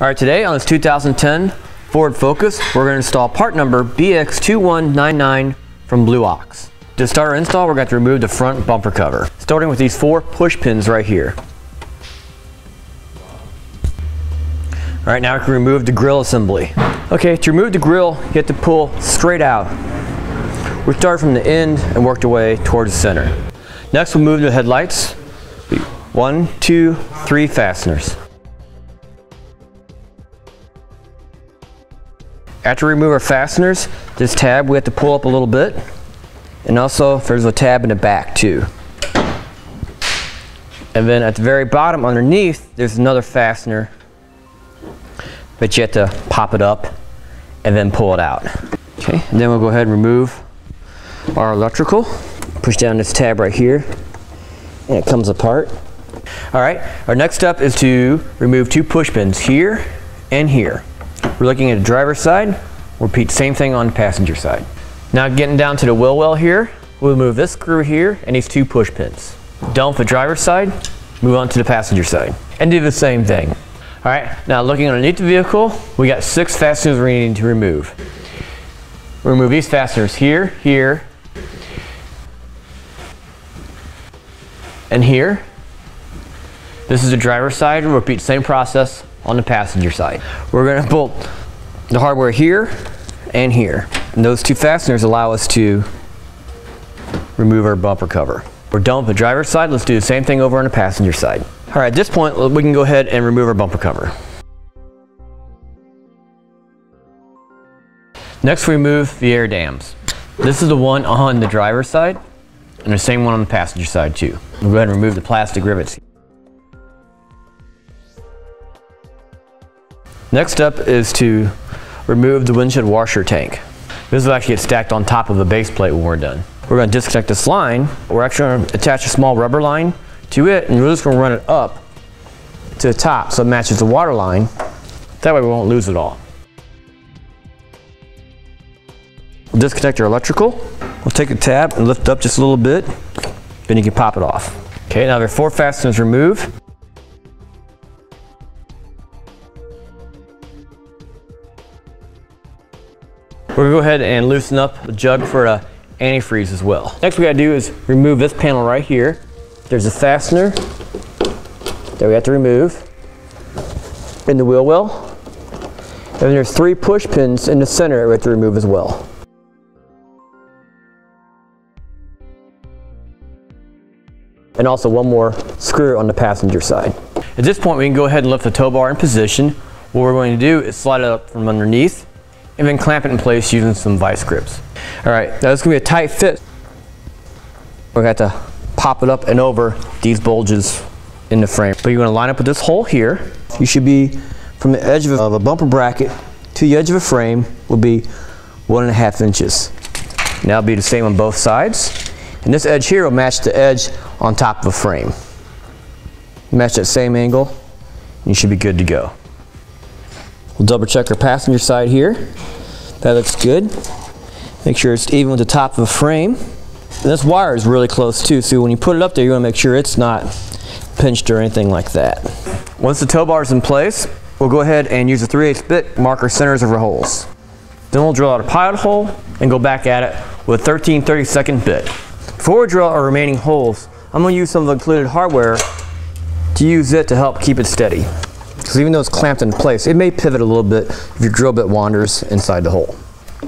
Alright, today on this 2010 Ford Focus, we're going to install part number BX2199 from Blue Ox. To start our install, we're going to remove the front bumper cover, starting with these 4 push pins right here. Alright, now we can remove the grille assembly. Okay, to remove the grille, you have to pull straight out. We start from the end and work our way towards the center. Next, we'll move the headlights. 1, 2, 3 fasteners. After we remove our fasteners, this tab we have to pull up a little bit, and also there's a tab in the back too. And then at the very bottom underneath, there's another fastener, but you have to pop it up and then pull it out. Okay, and then we'll go ahead and remove our electrical. Push down this tab right here, and it comes apart. All right, our next step is to remove 2 push pins here and here. We're looking at the driver's side. We'll repeat the same thing on the passenger side. Now getting down to the wheel well here, we'll remove this screw here and these 2 push pins. Done with the driver's side, move on to the passenger side and do the same thing. All right, now looking underneath the vehicle, we got 6 fasteners we need to remove. We'll remove these fasteners here, here, and here. This is the driver's side. We'll repeat the same process on the passenger side. We're going to bolt the hardware here and here. And those 2 fasteners allow us to remove our bumper cover. We're done with the driver's side. Let's do the same thing over on the passenger side. All right, at this point, we can go ahead and remove our bumper cover. Next, we remove the air dams. This is the one on the driver's side and the same one on the passenger side too. We'll go ahead and remove the plastic rivets. Next step is to remove the windshield washer tank. This will actually get stacked on top of the base plate when we're done. We're going to disconnect this line. We're actually going to attach a small rubber line to it, and we're just going to run it up to the top so it matches the water line. That way we won't lose it all. We'll disconnect our electrical. We'll take the tab and lift up just a little bit, then you can pop it off. Okay, now there are 4 fasteners removed. We're going to go ahead and loosen up the jug for the antifreeze as well. Next we got to do is remove this panel right here. There's a fastener that we have to remove in the wheel well. And then there's 3 push pins in the center that we have to remove as well. And also 1 more screw on the passenger side. At this point we can go ahead and lift the tow bar in position. What we're going to do is slide it up from underneath and then clamp it in place using some vice grips. All right, now this is gonna be a tight fit. We're gonna have to pop it up and over these bulges in the frame. But you're gonna line up with this hole here. You should be from the edge of a bumper bracket to the edge of a frame will be 1.5 inches. Now it'll be the same on both sides. And this edge here will match the edge on top of a frame. Match that same angle, and you should be good to go. We'll double check our passenger side here. That looks good. Make sure it's even with the top of the frame. And this wire is really close too, so when you put it up there, you want to make sure it's not pinched or anything like that. Once the tow bar is in place, we'll go ahead and use a 3/8 bit to mark our centers of our holes. Then we'll drill out a pilot hole and go back at it with a 13/32 bit. Before we drill our remaining holes, I'm going to use some of the included hardware to use it to help keep it steady. Because even though it's clamped in place, it may pivot a little bit if your drill bit wanders inside the hole.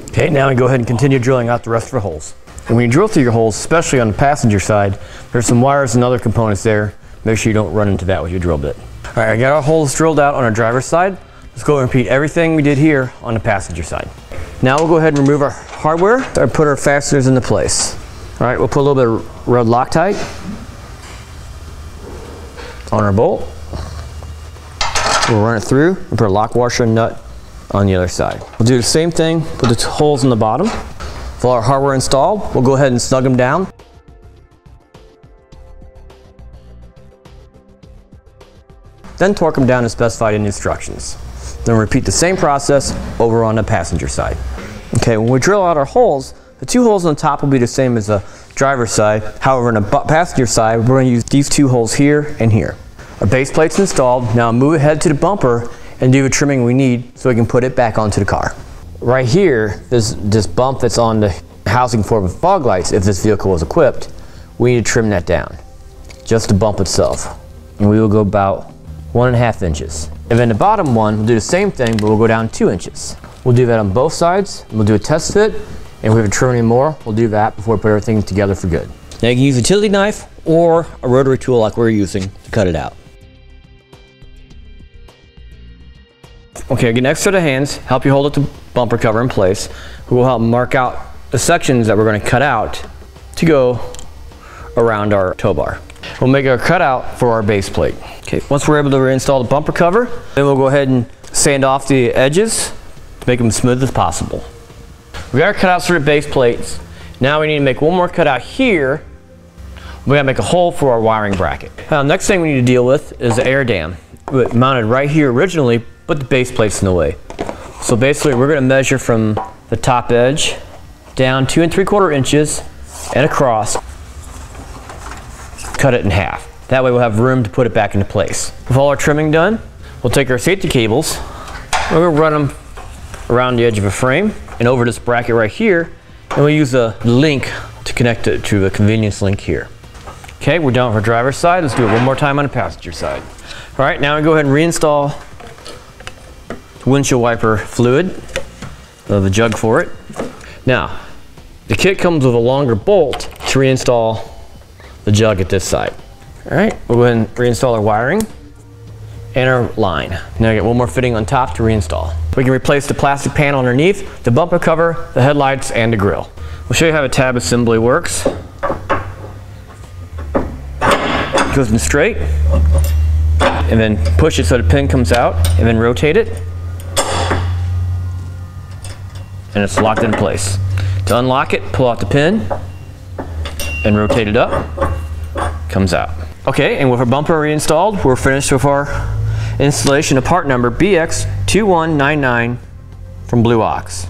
Okay, now we go ahead and continue drilling out the rest of our holes. And when you drill through your holes, especially on the passenger side, there's some wires and other components there. Make sure you don't run into that with your drill bit. All right, I got our holes drilled out on our driver's side. Let's go and repeat everything we did here on the passenger side. Now we'll go ahead and remove our hardware and put our fasteners into place. All right, we'll put a little bit of rubber Loctite on our bolt. We'll run it through and put a lock washer and nut on the other side. We'll do the same thing with the holes in the bottom. With all our hardware installed, we'll go ahead and snug them down. Then torque them down as specified in the instructions. Then repeat the same process over on the passenger side. Okay, when we drill out our holes, the 2 holes on the top will be the same as the driver's side. However, on the passenger side, we're going to use these 2 holes here and here. Our base plate's installed. Now move ahead to the bumper and do the trimming we need so we can put it back onto the car. Right here, this bump that's on the housing for the fog lights, if this vehicle was equipped, we need to trim that down. Just the bump itself. And we will go about 1.5 inches. And then the bottom one, we'll do the same thing, but we'll go down 2 inches. We'll do that on both sides. We'll do a test fit, and if we have to trim any more, we'll do that before we put everything together for good. Now you can use a utility knife or a rotary tool like we're using to cut it out. Okay, get next to the hands, help you hold it the bumper cover in place. We will help mark out the sections that we're going to cut out to go around our tow bar. We'll make a cutout for our base plate. Okay, once we're able to reinstall the bumper cover, then we'll go ahead and sand off the edges to make them as smooth as possible. We got our cutouts for the base plates. Now we need to make one more cutout here. We gotta make a hole for our wiring bracket. Next thing we need to deal with is the air dam. It mounted right here originally, but the base plate's in the way. So basically we're gonna measure from the top edge down 2 3/4 inches and across. Cut it in half. That way we'll have room to put it back into place. With all our trimming done, we'll take our safety cables, we're gonna run them around the edge of a frame and over this bracket right here, and we'll use a link to connect it to the convenience link here. Okay, we're done with our driver's side. Let's do it one more time on the passenger side. All right, now we go ahead and reinstall windshield wiper fluid, the jug for it. Now, the kit comes with a longer bolt to reinstall the jug at this side. All right, we'll go ahead and reinstall our wiring and our line. Now I get one more fitting on top to reinstall. We can replace the plastic panel underneath, the bumper cover, the headlights, and the grille. We'll show you how the tab assembly works. It goes in straight, and then push it so the pin comes out, and then rotate it, and it's locked in place. To unlock it, pull out the pin, and rotate it up, comes out. Okay, and with our bumper reinstalled, we're finished with our installation of part number BX2199 from Blue Ox.